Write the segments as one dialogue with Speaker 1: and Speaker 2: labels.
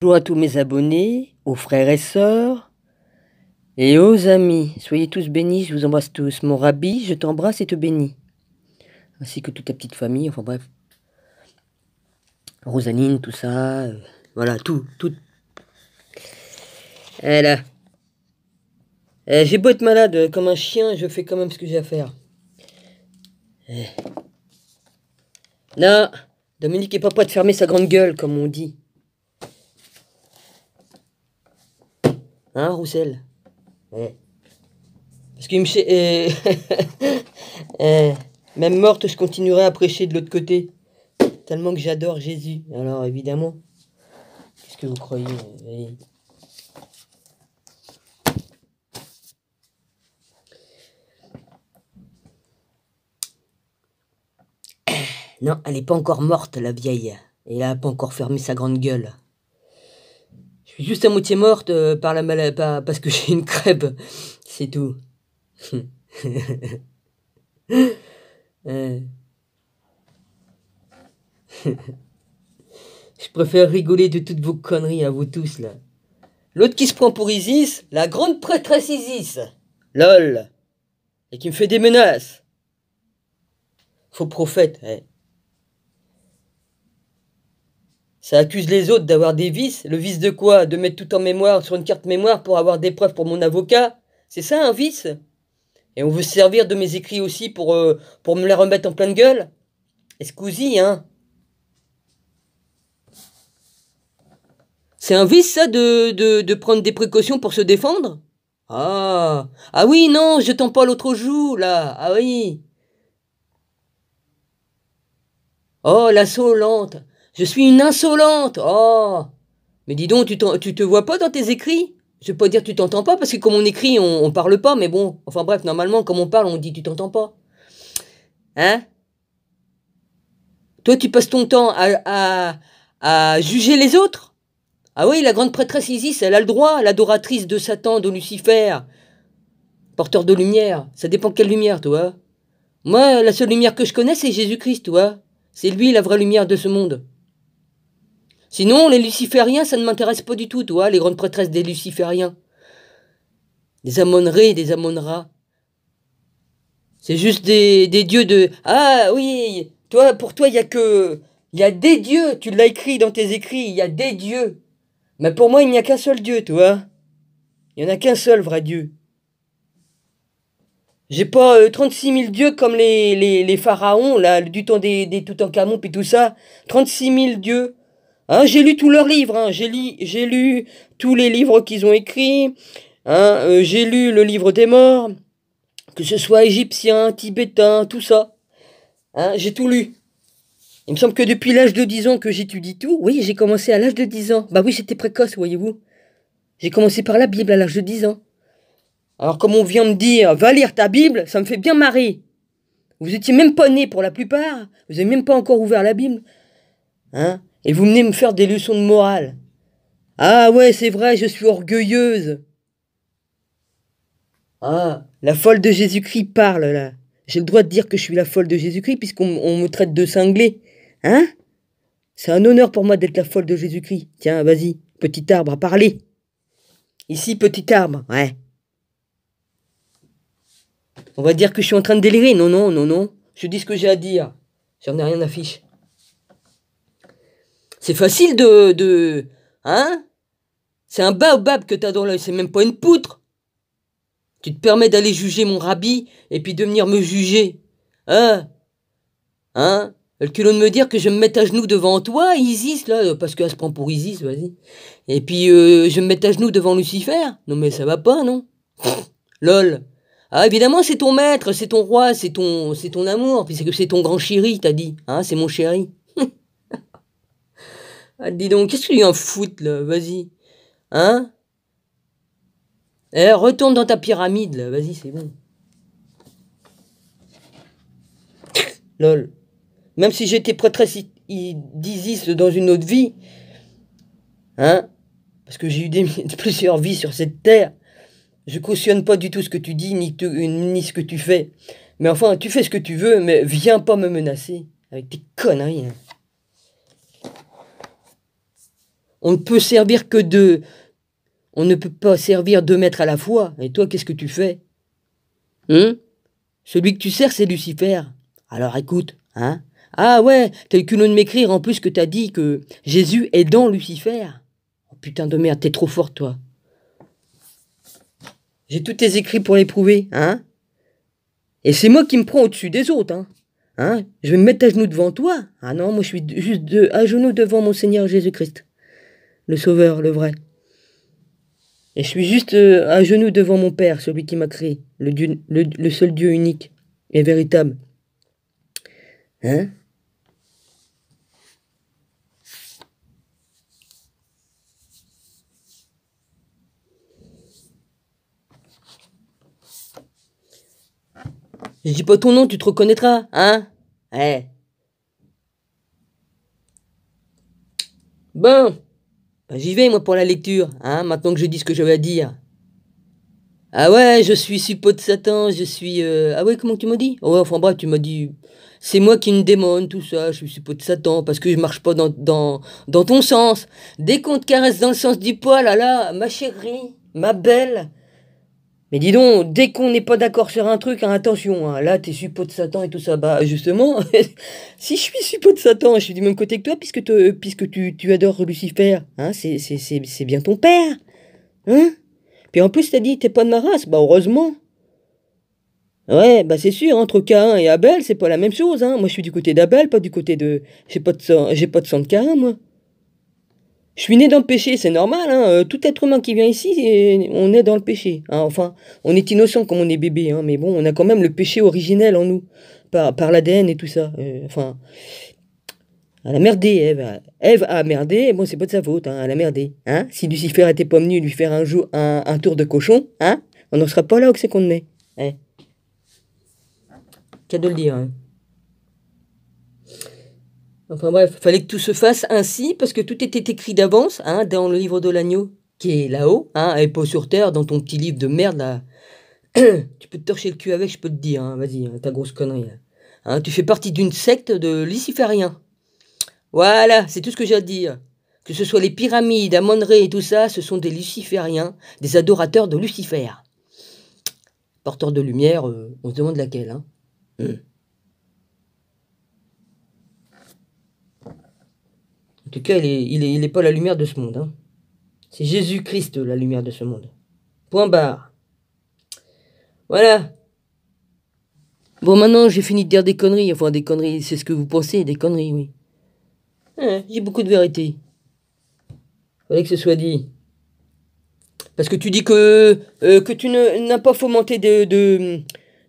Speaker 1: Bonjour à tous mes abonnés, aux frères et sœurs et aux amis. Soyez tous bénis, je vous embrasse tous. Mon Rabbi, je t'embrasse et te bénis. Ainsi que toute ta petite famille, enfin bref. Rosaline, tout ça, voilà, tout. Voilà. J'ai beau être malade comme un chien, je fais quand même ce que j'ai à faire. Là, Dominique est pas prêt de fermer sa grande gueule, comme on dit. Hein, Roussel? Parce qu'il même morte, je continuerai à prêcher de l'autre côté. Tellement que j'adore Jésus. Alors, évidemment, qu'est-ce que vous croyez? Non, elle n'est pas encore morte, la vieille. Et elle n'a pas encore fermé sa grande gueule. Je suis juste à moitié morte par la maladie, parce que j'ai une crêpe. C'est tout. Je préfère rigoler de toutes vos conneries à vous tous, là. L'autre qui se prend pour Isis, la grande prêtresse Isis. Lol. Et qui me fait des menaces. Faux prophète, Ça accuse les autres d'avoir des vices. Le vice de quoi? De mettre tout en mémoire sur une carte mémoire pour avoir des preuves pour mon avocat? C'est ça un vice? Et on veut se servir de mes écrits aussi pour me les remettre en pleine gueule? Excusez, hein? C'est un vice, ça, de prendre des précautions pour se défendre? Ah oui, non, je tends pas l'autre joue, là. Ah oui. Oh, l'insolente. Je suis une insolente. Oh. Mais dis donc, tu te vois pas dans tes écrits? Je vais pas dire tu t'entends pas, parce que comme on écrit, on parle pas, mais bon. Enfin bref, normalement, comme on parle, on dit tu t'entends pas. Hein? Toi, tu passes ton temps à juger les autres? Ah oui, la grande prêtresse Isis, elle a le droit, l'adoratrice de Satan, de Lucifer, porteur de lumière. Ça dépend quelle lumière, toi. Moi, la seule lumière que je connais, c'est Jésus-Christ, toi. C'est lui, la vraie lumière de ce monde. Sinon, les lucifériens, ça ne m'intéresse pas du tout, toi, les grandes prêtresses des lucifériens. Des Amon-Ré, des Amon-Ra. C'est juste des dieux de... Ah oui, toi, pour toi, il y a des dieux, tu l'as écrit dans tes écrits, il y a des dieux. Mais pour moi, il n'y a qu'un seul Dieu, toi. Il n'y en a qu'un seul vrai Dieu. J'ai pas 36 000 dieux comme les pharaons, là, du temps des Toutankhamon et tout ça. 36 000 dieux. Hein, j'ai lu tous leurs livres, hein. J'ai lu tous les livres qu'ils ont écrits. Hein, j'ai lu le livre des morts, que ce soit égyptien, tibétain, tout ça. Hein, j'ai tout lu. Il me semble que depuis l'âge de 10 ans que j'étudie tout. Oui, j'ai commencé à l'âge de 10 ans. Bah oui, j'étais précoce, voyez-vous. J'ai commencé par la Bible à l'âge de 10 ans. Alors comme on vient me dire, va lire ta Bible, ça me fait bien marrer. Vous étiez même pas nés pour la plupart. Vous n'avez même pas encore ouvert la Bible. Hein? Et vous venez me faire des leçons de morale. Ah ouais, c'est vrai, je suis orgueilleuse. Ah, la folle de Jésus-Christ parle, là. J'ai le droit de dire que je suis la folle de Jésus-Christ puisqu'on me traite de cinglé. Hein? C'est un honneur pour moi d'être la folle de Jésus-Christ. Tiens, vas-y, petit arbre, à parler. Ici, petit arbre, ouais. On va dire que je suis en train de délirer. Non, non, non, non. Je dis ce que j'ai à dire. J'en ai rien à fiche. C'est facile Hein? C'est un baobab que t'as dans l'œil, c'est même pas une poutre. Tu te permets d'aller juger mon rabbi et puis de venir me juger. Hein? Hein? Le culot de me dire que je me mette à genoux devant toi, Isis, là, parce qu'elle se prend pour Isis, vas-y. Et puis je me mette à genoux devant Lucifer. Non mais ça va pas, non? Lol. Ah évidemment c'est ton maître, c'est ton roi, c'est ton amour, puis c'est ton grand chéri, t'as dit. Hein, c'est mon chéri. Ah, dis donc, qu'est-ce qu'il y a un foot, là? Vas-y. Hein? Retourne dans ta pyramide, là. Vas-y, c'est bon. Lol. Même si j'étais prêtresse d'Isis dans une autre vie, hein? Parce que j'ai eu plusieurs vies sur cette terre. Je cautionne pas du tout ce que tu dis, ni ce que tu fais. Mais enfin, tu fais ce que tu veux, mais viens pas me menacer avec tes conneries, hein. On ne peut servir que deux. On ne peut pas servir 2 maîtres à la fois. Et toi, qu'est-ce que tu fais? Celui que tu sers, c'est Lucifer. Alors écoute, hein? Ah ouais, t'as eu le culot de m'écrire en plus que t'as dit que Jésus est dans Lucifer. Oh putain de merde, t'es trop fort, toi. J'ai tous tes écrits pour les prouver, hein? Et c'est moi qui me prends au-dessus des autres, hein? Hein? Je vais me mettre à genoux devant toi. Ah non, moi je suis juste à genoux devant mon Seigneur Jésus-Christ. Le Sauveur, le vrai. Et je suis juste à genoux devant mon Père, celui qui m'a créé, le seul Dieu unique et véritable. Hein? Je dis pas ton nom, tu te reconnaîtras, hein? Eh. Bon, ben, j'y vais moi pour la lecture, hein, maintenant que je dis ce que j'avais à dire. Ah ouais, je suis suppôt de Satan, je suis... Ah ouais, comment tu m'as dit? Ouais, enfin bref, tu m'as dit... C'est moi qui me démone, tout ça, je suis suppôt de Satan, parce que je marche pas dans ton sens. Dès qu'on te caresse dans le sens du poil, ah là, ma chérie, ma belle... Mais dis donc, dès qu'on n'est pas d'accord sur un truc, hein, attention, hein, là t'es suppôt de Satan et tout ça, bah justement, si je suis suppôt de Satan, je suis du même côté que toi, puisque tu adores Lucifer, hein, c'est bien ton père, hein? Puis en plus t'as dit t'es pas de ma race, bah heureusement. Ouais, bah c'est sûr, entre Caïn et Abel, c'est pas la même chose, hein. Moi je suis du côté d'Abel, pas du côté de... J'ai pas de sang de Caïn, moi. Je suis né dans le péché, c'est normal, hein. Tout être humain qui vient ici, on est dans le péché, hein. Enfin, on est innocent comme on est bébé, hein, mais bon, on a quand même le péché originel en nous, par l'ADN et tout ça. Enfin, elle a merdé, Ève. Ève a merdé, bon, c'est pas de sa faute, hein, elle a merdé. Hein. Si Lucifer était pas venu lui faire un tour de cochon, hein, on n'en serait pas là où c'est qu'on est. Eh. Qu'à de le dire, hein. Enfin bref, fallait que tout se fasse ainsi, parce que tout était écrit d'avance, hein, dans le livre de l'agneau, qui est là-haut, hein, et pas sur terre, dans ton petit livre de merde, là. Tu peux te torcher le cul avec, je peux te dire, hein, vas-y, hein, ta grosse connerie, là. Hein, tu fais partie d'une secte de lucifériens. Voilà, c'est tout ce que j'ai à te dire. Que ce soit les pyramides, Amon-Ré et tout ça, ce sont des lucifériens, des adorateurs de Lucifer. Porteurs de lumière, on se demande laquelle, hein. En tout cas, il est pas la lumière de ce monde. Hein. C'est Jésus-Christ la lumière de ce monde. Point barre. Voilà. Bon, maintenant, j'ai fini de dire des conneries. Enfin, des conneries, c'est ce que vous pensez, des conneries, oui. J'ai beaucoup de vérité. Fallait que ce soit dit. Parce que tu dis que tu n'as pas fomenté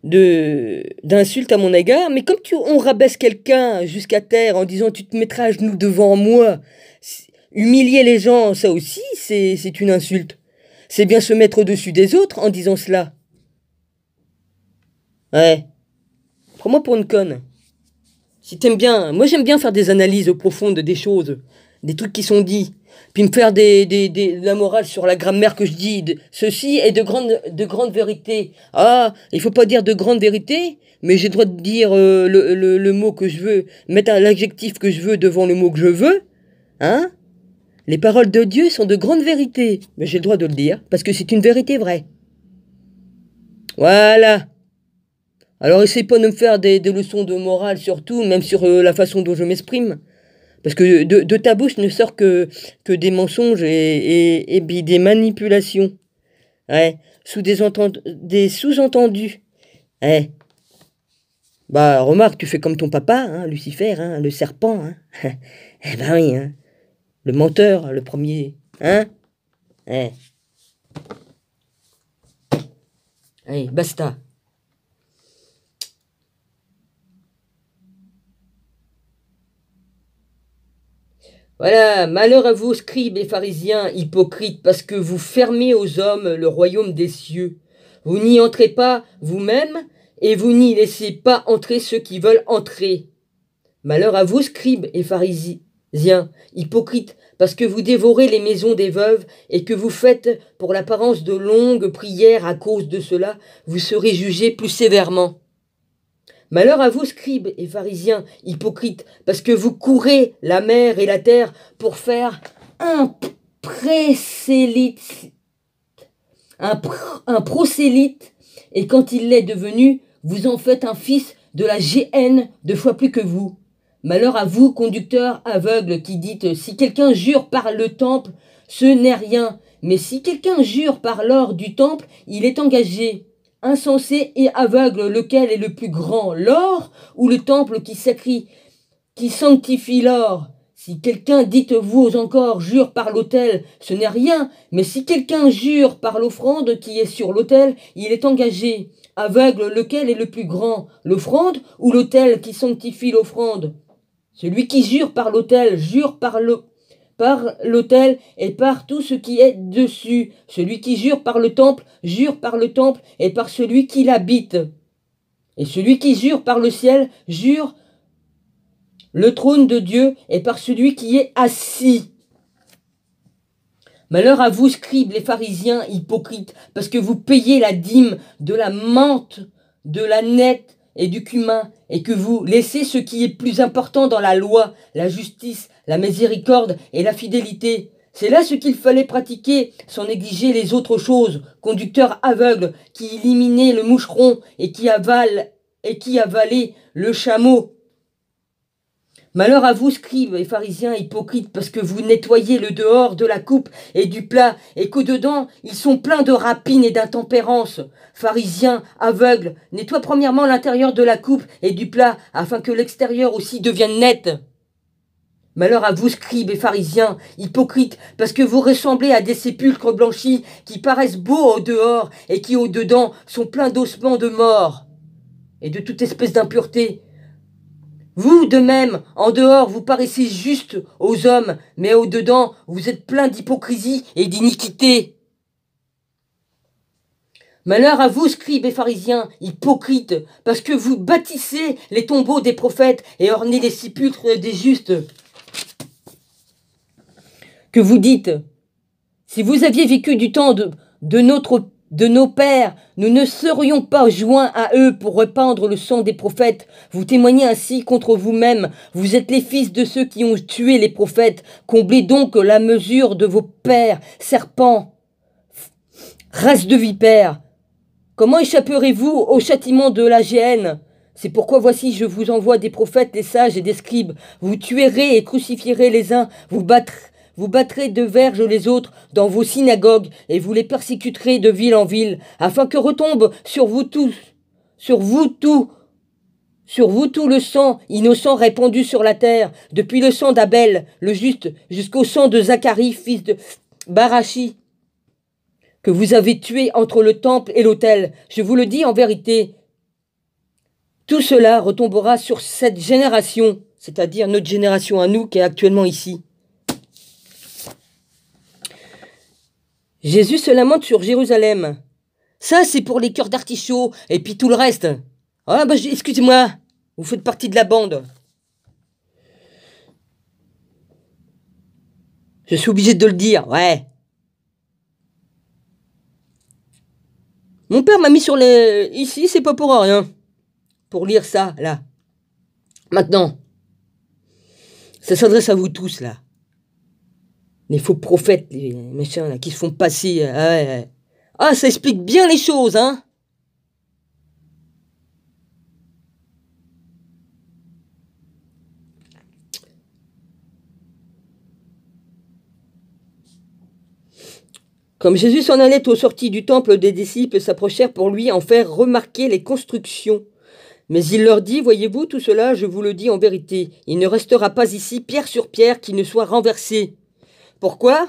Speaker 1: d'insultes à mon égard, mais comme on rabaisse quelqu'un jusqu'à terre en disant tu te mettras à genoux devant moi, humilier les gens, ça aussi c'est une insulte. C'est bien se mettre au-dessus des autres en disant cela. Ouais. Prends-moi pour une conne. Si t'aimes bien, moi j'aime bien faire des analyses profondes des choses, des trucs qui sont dits, puis me faire de la morale sur la grammaire que je dis. Ceci est de grandes vérités. Ah, il faut pas dire de grandes vérités, mais j'ai le droit de dire le mot que je veux, mettre l'adjectif que je veux devant le mot que je veux. Hein? Les paroles de Dieu sont de grandes vérités, mais j'ai le droit de le dire, parce que c'est une vérité vraie. Voilà. Alors essaye pas de me faire des leçons de morale surtout, même sur la façon dont je m'exprime. Parce que de ta bouche ne sort que des mensonges et des manipulations. Ouais. Des sous-entendus. Ouais. Bah remarque, tu fais comme ton papa, hein, Lucifer, hein, le serpent. Hein. Eh ben oui, hein. Le menteur, le premier. Hein. Ouais. Allez, basta. Voilà, malheur à vous, scribes et pharisiens, hypocrites, parce que vous fermez aux hommes le royaume des cieux. Vous n'y entrez pas vous-même, et vous n'y laissez pas entrer ceux qui veulent entrer. Malheur à vous, scribes et pharisiens, hypocrites, parce que vous dévorez les maisons des veuves, et que vous faites pour l'apparence de longues prières à cause de cela, vous serez jugés plus sévèrement. Malheur à vous, scribes et pharisiens, hypocrites, parce que vous courez la mer et la terre pour faire un prosélyte, un prosélyte, et quand il l'est devenu, vous en faites un fils de la géhenne 2 fois plus que vous. Malheur à vous, conducteurs aveugles, qui dites, si quelqu'un jure par le temple, ce n'est rien, mais si quelqu'un jure par l'or du temple, il est engagé. Insensé et aveugle, lequel est le plus grand, l'or ou le temple qui sanctifie l'or? Si quelqu'un, dites-vous encore, jure par l'autel, ce n'est rien, mais si quelqu'un jure par l'offrande qui est sur l'autel, il est engagé. Aveugle, lequel est le plus grand, l'offrande ou l'autel qui sanctifie l'offrande? Celui qui jure par l'autel, jure par l'autel et par tout ce qui est dessus. Celui qui jure par le temple, jure par le temple et par celui qui l'habite. Et celui qui jure par le ciel, jure le trône de Dieu et par celui qui est assis. Malheur à vous, scribes, les pharisiens hypocrites, parce que vous payez la dîme de la menthe, de la nette et du cumin, et que vous laissez ce qui est plus important dans la loi, la justice, la miséricorde et la fidélité. C'est là ce qu'il fallait pratiquer, sans négliger les autres choses. Conducteurs aveugles, qui éliminaient le moucheron et qui avalaient le chameau. Malheur à vous, scribes et pharisiens hypocrites, parce que vous nettoyez le dehors de la coupe et du plat, et qu'au-dedans, ils sont pleins de rapine et d'intempérance. Pharisiens aveugles, nettoie premièrement l'intérieur de la coupe et du plat, afin que l'extérieur aussi devienne net. Malheur à vous, scribes et pharisiens hypocrites, parce que vous ressemblez à des sépulcres blanchis qui paraissent beaux au dehors et qui au dedans sont pleins d'ossements de mort et de toute espèce d'impureté. Vous, de même, en dehors, vous paraissez juste aux hommes, mais au-dedans, vous êtes plein d'hypocrisie et d'iniquité. Malheur à vous, scribes et pharisiens, hypocrites, parce que vous bâtissez les tombeaux des prophètes et ornez les sépulcres des justes. Que vous dites, si vous aviez vécu du temps de nos pères, nous ne serions pas joints à eux pour répandre le sang des prophètes. Vous témoignez ainsi contre vous-même. Vous êtes les fils de ceux qui ont tué les prophètes. Comblez donc la mesure de vos pères, serpents, race de vipères. Comment échapperez-vous au châtiment de la géhenne? C'est pourquoi voici, je vous envoie des prophètes, des sages et des scribes. Vous tuerez et crucifierez les uns, vous battrez de verges les autres dans vos synagogues, et vous les persécuterez de ville en ville, afin que retombe sur vous tout le sang innocent répandu sur la terre, depuis le sang d'Abel, le juste, jusqu'au sang de Zacharie, fils de Barachi, que vous avez tué entre le temple et l'autel. Je vous le dis en vérité, tout cela retombera sur cette génération, c'est-à-dire notre génération à nous qui est actuellement ici. Jésus se lamente sur Jérusalem. Ça, c'est pour les cœurs d'artichaut, et puis tout le reste. Ah, excusez-moi, vous faites partie de la bande. Je suis obligé de le dire, ouais. Mon père m'a mis sur les... Ici, c'est pas pour rien. Pour lire ça, là. Maintenant. Ça s'adresse à vous tous, là. Les faux prophètes, les machins, là, qui se font passer. Ah, ça explique bien les choses, hein. Comme Jésus s'en allait aux sorties du temple, des disciples s'approchèrent pour lui en faire remarquer les constructions. Mais il leur dit, voyez-vous, tout cela, je vous le dis en vérité, il ne restera pas ici pierre sur pierre qui ne soit renversée. Pourquoi?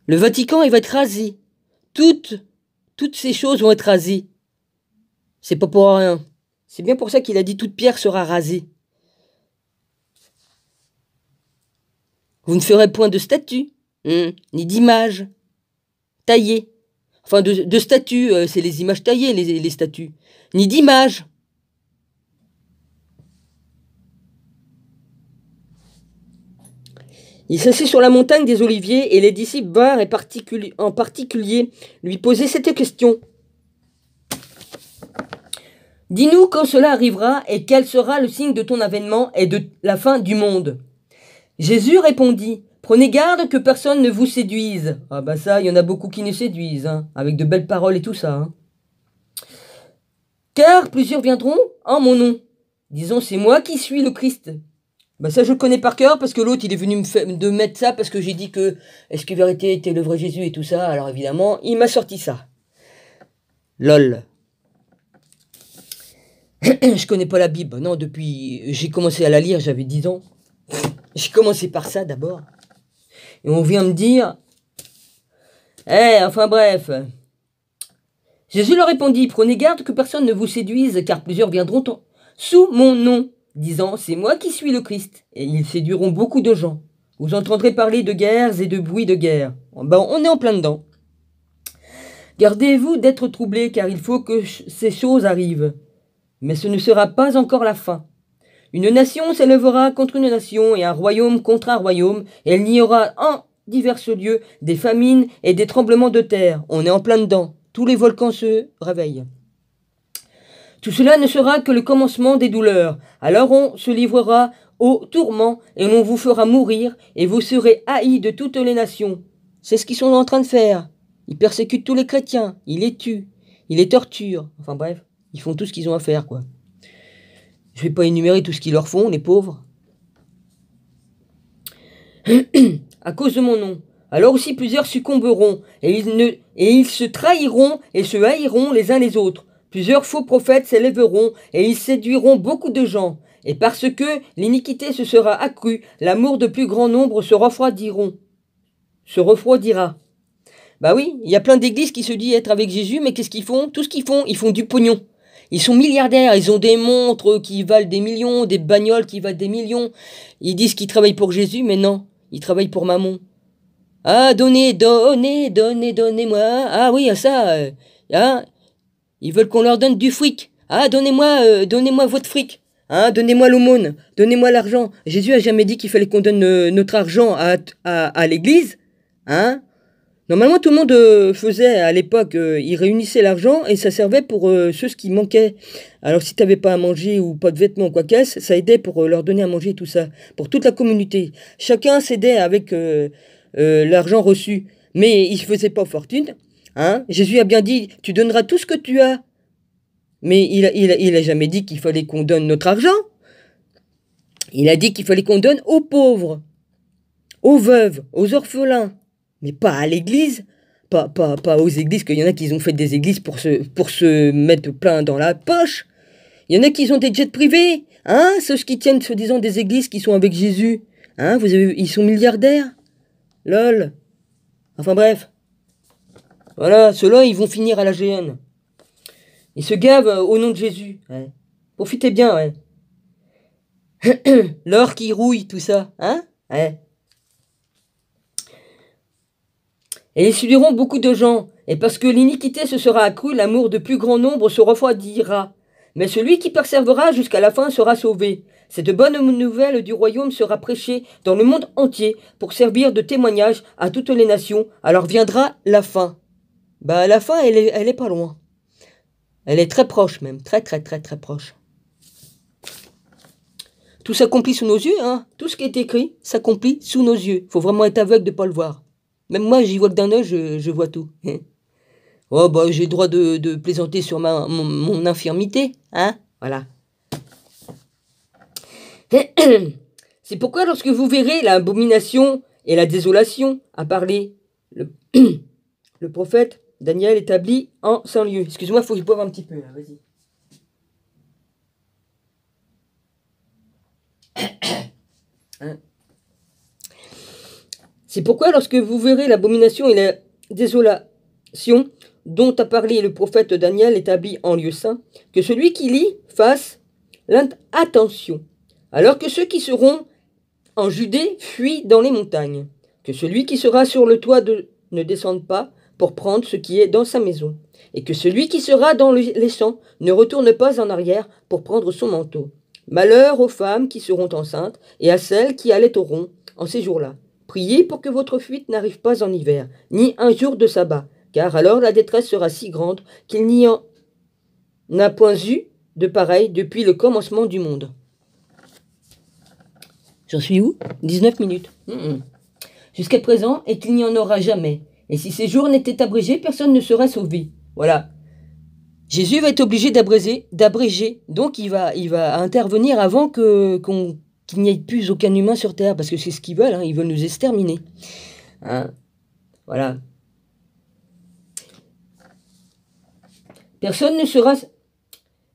Speaker 1: Le Vatican, il va être rasé. Toutes ces choses vont être rasées. C'est pas pour rien. C'est bien pour ça qu'il a dit toute pierre sera rasée. Vous ne ferez point de statue, ni d'image taillée. Enfin, de statues, c'est les images taillées, les statues. Ni d'image. Il s'assit sur la montagne des Oliviers et les disciples vinrent en particulier lui poser cette question. Dis-nous quand cela arrivera et quel sera le signe de ton avènement et de la fin du monde. Jésus répondit, Prenez garde que personne ne vous séduise. Ah bah ça, il y en a beaucoup qui nous séduisent, hein, avec de belles paroles et tout ça. Hein. Car plusieurs viendront en mon nom. Disons, c'est moi qui suis le Christ. Bah ça, je le connais par cœur parce que l'autre, il est venu de mettre ça parce que j'ai dit que est-ce que vérité était le vrai Jésus et tout ça. Alors évidemment, il m'a sorti ça. Lol. Je connais pas la Bible. Non, depuis... J'ai commencé à la lire, j'avais 10 ans. J'ai commencé par ça d'abord. Et on vient me dire... enfin bref. Jésus leur répondit, prenez garde que personne ne vous séduise, car plusieurs viendront sous mon nom, disant, c'est moi qui suis le Christ. Et ils séduiront beaucoup de gens. Vous entendrez parler de guerres et de bruits de guerre. Ben, on est en plein dedans. Gardez-vous d'être troublés, car il faut que ces choses arrivent. Mais ce ne sera pas encore la fin. Une nation s'élèvera contre une nation, et un royaume contre un royaume, et il y aura en divers lieux des famines et des tremblements de terre. On est en plein dedans. Tous les volcans se réveillent. Tout cela ne sera que le commencement des douleurs. Alors on se livrera au tourment, et l'on vous fera mourir, et vous serez haïs de toutes les nations. C'est ce qu'ils sont en train de faire. Ils persécutent tous les chrétiens, ils les tuent, ils les torturent. Enfin bref, ils font tout ce qu'ils ont à faire, quoi. Je vais pas énumérer tout ce qu'ils leur font, les pauvres. À cause de mon nom. Alors aussi plusieurs succomberont, et ils se trahiront et se haïront les uns les autres. Plusieurs faux prophètes s'élèveront, et ils séduiront beaucoup de gens. Et parce que l'iniquité se sera accrue, l'amour de plus grand nombre se refroidira. Bah oui, il y a plein d'églises qui se disent être avec Jésus, mais qu'est-ce qu'ils font? Tout ce qu'ils font, ils font du pognon. Ils sont milliardaires, ils ont des montres qui valent des millions, des bagnoles qui valent des millions. Ils disent qu'ils travaillent pour Jésus, mais non, ils travaillent pour Mammon. Ah, donnez-moi. Ah oui, ça, hein, ils veulent qu'on leur donne du fric. Ah, donnez-moi votre fric. Hein, donnez-moi l'aumône, donnez-moi l'argent. Jésus a jamais dit qu'il fallait qu'on donne notre argent à l'église. Hein? Normalement, tout le monde faisait à l'époque, ils réunissaient l'argent et ça servait pour ceux qui manquaient. Alors, si tu n'avais pas à manger ou pas de vêtements, quoi qu'est-ce, ça aidait pour leur donner à manger, tout ça. Pour toute la communauté. Chacun s'aidait avec l'argent reçu. Mais il ne faisait pas fortune. Hein? Jésus a bien dit, tu donneras tout ce que tu as. Mais il a jamais dit qu'il fallait qu'on donne notre argent. Il a dit qu'il fallait qu'on donne aux pauvres, aux veuves, aux orphelins. Mais pas à l'église, pas aux églises, qu'il y en a qui ont fait des églises pour se mettre plein dans la poche. Il y en a qui ont des jets privés, hein, ceux qui tiennent, soi-disant, des églises qui sont avec Jésus. Hein, ils sont milliardaires. Lol. Enfin bref. Voilà, ceux-là, ils vont finir à la GN. Ils se gavent au nom de Jésus. Ouais. Profitez bien, ouais. L'or qui rouille, tout ça, hein, ouais. Et ils séduiront beaucoup de gens, et parce que l'iniquité se sera accrue, l'amour de plus grand nombre se refroidira. Mais celui qui persévérera jusqu'à la fin sera sauvé. Cette bonne nouvelle du royaume sera prêchée dans le monde entier pour servir de témoignage à toutes les nations. Alors viendra la fin. Bah la fin, elle est pas loin. Elle est très proche même, très proche. Tout s'accomplit sous nos yeux, hein. Tout ce qui est écrit s'accomplit sous nos yeux. Faut vraiment être aveugle de pas le voir. Même moi, j'y vois que d'un œil, je vois tout. Oh, bah, j'ai le droit de plaisanter sur mon infirmité, hein, voilà. C'est pourquoi, lorsque vous verrez l'abomination et la désolation, a parlé le prophète Daniel établi en 100 lieux. Excuse-moi, il faut que je boive un petit peu, là, vas-y. Hein? C'est pourquoi, lorsque vous verrez l'abomination et la désolation dont a parlé le prophète Daniel établi en lieu saint, que celui qui lit fasse attention, alors que ceux qui seront en Judée fuient dans les montagnes, que celui qui sera sur le toit ne descende pas pour prendre ce qui est dans sa maison, et que celui qui sera dans les champs ne retourne pas en arrière pour prendre son manteau. Malheur aux femmes qui seront enceintes et à celles qui allaiteront en ces jours-là. Priez pour que votre fuite n'arrive pas en hiver, ni un jour de sabbat, car alors la détresse sera si grande qu'il n'y en a point eu de pareil depuis le commencement du monde. J'en suis où? 19 minutes. jusqu'à présent et qu'il n'y en aura jamais. Et si ces jours n'étaient abrégés, personne ne sera sauvé. Voilà. Jésus va être obligé d'abréger. Donc il va intervenir avant qu'il n'y ait plus aucun humain sur Terre, parce que c'est ce qu'ils veulent, hein, ils veulent nous exterminer. Hein, voilà. Personne ne sera...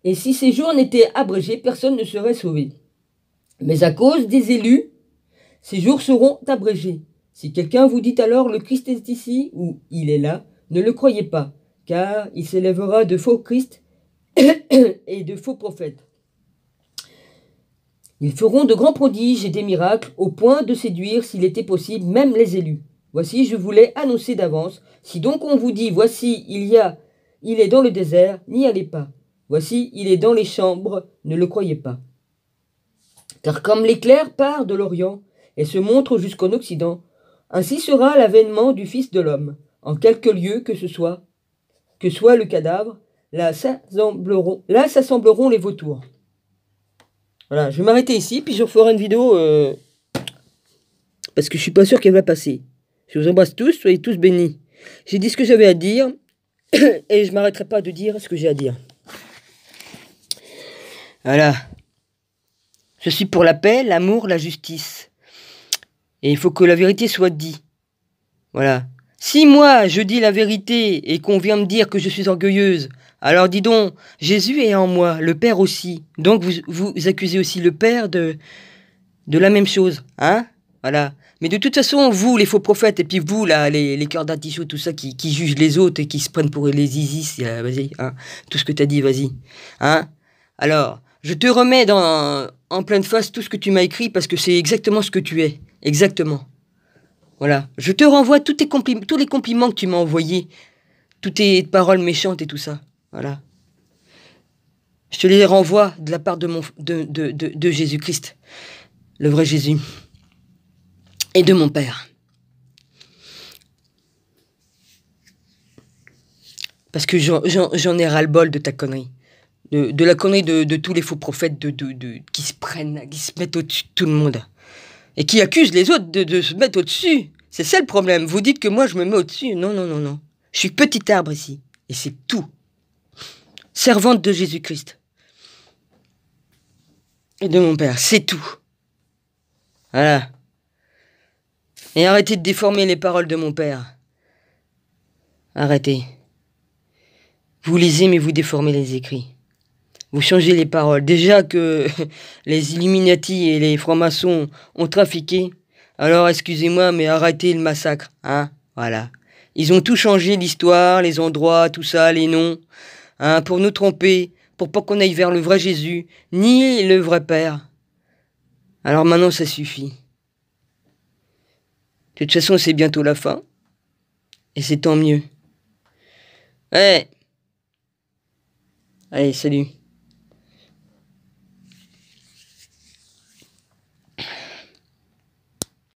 Speaker 1: Et si ces jours n'étaient abrégés, personne ne serait sauvé. Mais à cause des élus, ces jours seront abrégés. Si quelqu'un vous dit alors le Christ est ici ou il est là, ne le croyez pas, car il s'élèvera de faux Christ et de faux prophètes. Ils feront de grands prodiges et des miracles au point de séduire, s'il était possible, même les élus. Voici, je vous l'ai annoncé d'avance. Si donc on vous dit, voici, il est dans le désert, n'y allez pas. Voici, il est dans les chambres, ne le croyez pas. Car comme l'éclair part de l'Orient et se montre jusqu'en Occident, ainsi sera l'avènement du Fils de l'homme. En quelque lieu que soit le cadavre, là s'assembleront les vautours. Voilà, je vais m'arrêter ici, puis je referai une vidéo, parce que je suis pas sûr qu'elle va passer. Je vous embrasse tous, soyez tous bénis. J'ai dit ce que j'avais à dire, et je m'arrêterai pas de dire ce que j'ai à dire. Voilà. Je suis pour la paix, l'amour, la justice. Et il faut que la vérité soit dite. Voilà. Si moi, je dis la vérité et qu'on vient me dire que je suis orgueilleuse, alors dis donc, Jésus est en moi, le Père aussi. Donc vous accusez aussi le Père de la même chose. Hein? Voilà. Mais de toute façon, vous, les faux prophètes, et puis vous, là, les cœurs d'artichaut, tout ça, qui jugent les autres et qui se prennent pour les Isis, vas-y, hein, tout ce que t'as dit, vas-y. Hein? Alors, je te remets en pleine face tout ce que tu m'as écrit parce que c'est exactement ce que tu es. Exactement. Voilà. Je te renvoie tous les compliments que tu m'as envoyés. Toutes tes paroles méchantes et tout ça. Voilà. Je te les renvoie de la part de Jésus-Christ. Le vrai Jésus. Et de mon Père. Parce que j'en ai ras-le-bol de ta connerie. De la connerie de tous les faux prophètes qui se mettent au-dessus de tout le monde. Et qui accusent les autres de se mettre au-dessus. C'est ça le problème. Vous dites que moi je me mets au-dessus. Non, non, non, non. Je suis petit arbre ici. Et c'est tout. Servante de Jésus-Christ. Et de mon Père. C'est tout. Voilà. Et arrêtez de déformer les paroles de mon Père. Arrêtez. Vous lisez mais vous déformez les écrits. Vous changez les paroles. Déjà que les Illuminati et les francs-maçons ont trafiqué, alors excusez-moi, mais arrêtez le massacre. Hein? Voilà. Ils ont tout changé, l'histoire, les endroits, tout ça, les noms, hein, pour nous tromper, pour pas qu'on aille vers le vrai Jésus, ni le vrai Père. Alors maintenant, ça suffit. De toute façon, c'est bientôt la fin. Et c'est tant mieux. Ouais. Allez, salut.